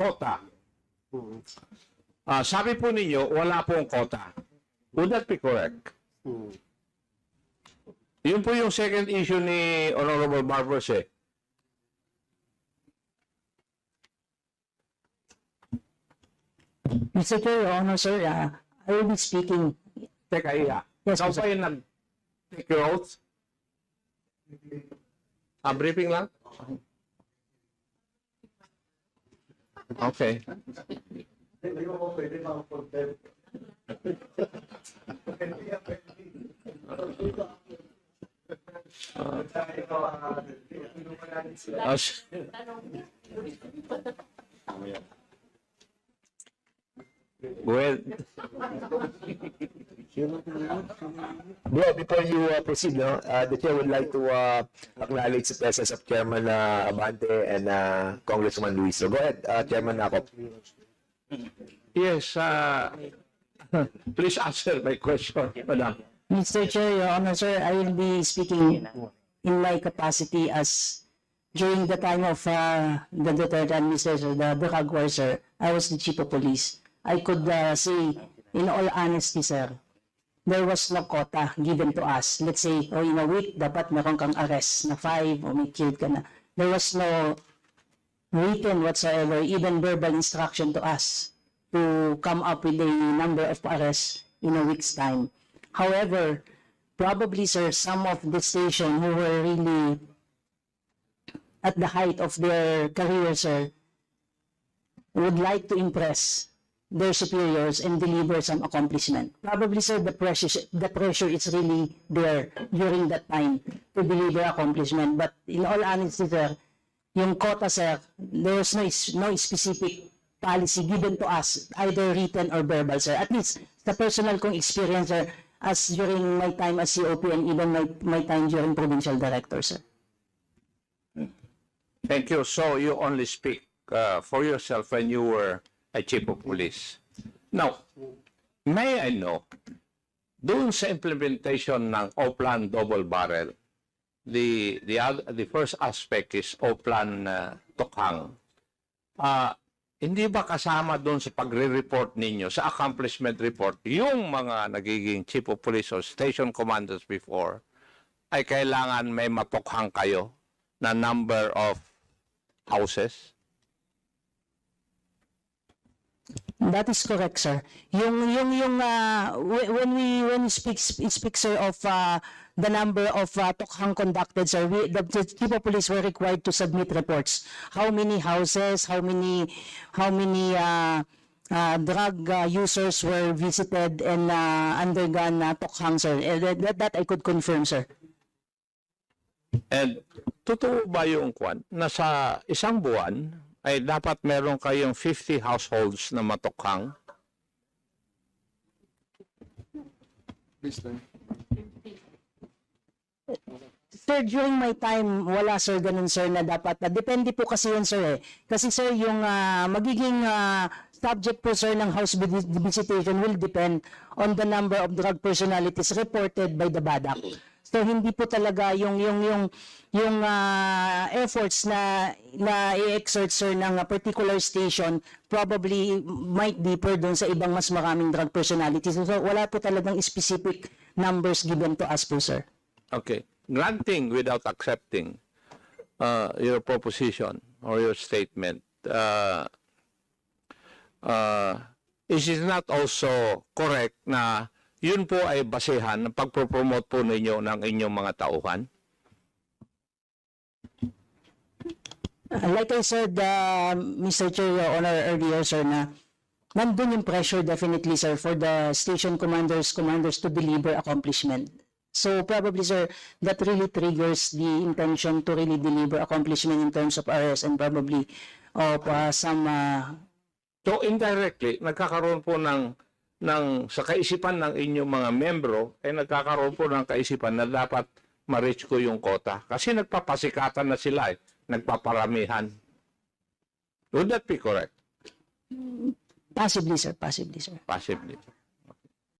quota. Sabi po ninyo, wala pong quota. Would that be correct? Yun po yung second issue ni Honorable Barbers eh. Mr. Chair, Your Honor, sir, I will be speaking. Teka, iya. Yes, Ikaw sir. pa yung nag-take your oath? Briefing lang? Okay. As- Go ahead. Bro, before you proceed, no, the chair would like to acknowledge the presence of Chairman Abante and Congressman Luis. So go ahead, Chairman Nakop. Yes, please answer my question, Madam. Mr. Chair, Your Honor, sir, I will be speaking in my capacity as during the time of the Duterte administration, the drug war, sir, I was the chief of police. I could say, in all honesty, sir, there was no quota given to us. Let's say, in a week, dapat meron kang arrest na 5 o may killed ka na. There was no written whatsoever, even verbal instruction to us to come up with a number of arrests in a week's time. However, probably, sir, some of the station who were really at the height of their career, sir, would like to impress their superiors and deliver some accomplishment. Probably, sir, the pressure is really there during that time to deliver accomplishment. But in all honesty, sir, yung quota, sir, there was no specific policy given to us, either written or verbal, sir. At least, sa personal kong experience, sir, as during my time as COP and even my time during provincial director, sir. Thank you. So you only speak for yourself when you were a chief of police. Now, may I know, doon sa implementation ng O-Plan Double Barrel, the first aspect is O-Plan Tokhang. Hindi ba kasama doon sa pagre-report ninyo, sa accomplishment report, yung mga nagiging chief of police or station commanders before, ay kailangan may matokhang kayo na number of houses? That is correct, sir. When we speak, sir, of the number of tokhang conducted, sir, the chief of police were required to submit reports. How many houses, how many drug users were visited and undergone tokhang, sir. That I could confirm, sir. And totoo ba yung kwan na sa isang buwan ay dapat meron kayong 50 households na matokhang? Sir, during my time, wala, sir, ganun, sir, na dapat. Depende po kasi yun, sir, eh. Kasi, sir, yung magiging subject po, sir, ng house visitation will depend on the number of drug personalities reported by the BADAC. So, hindi po talaga yung efforts na i-exert, sir, ng particular station probably might differ doon sa ibang mas maraming drug personalities. So, wala po talagang specific numbers given to us po, sir. Okay. Granting without accepting your proposition or your statement, is it not also correct na yun po ay basehan ng pagpropromote po ninyo ng inyong mga tauhan? Like I said, Mr. Chair, Your Honor, earlier, sir, na nandun yung pressure definitely, sir, for the station commanders to deliver accomplishment. So probably, sir, that really triggers the intention to really deliver accomplishment in terms of arrest and probably of some... So indirectly, nagkakaroon po ng sa kaisipan ng inyong mga membro, ay nagkakaroon po ng kaisipan na dapat ma-reach ko yung quota. Kasi nagpapasikatan na sila, nagpaparamihan. Would that be correct? Possibly, sir. Possibly, sir. Possibly.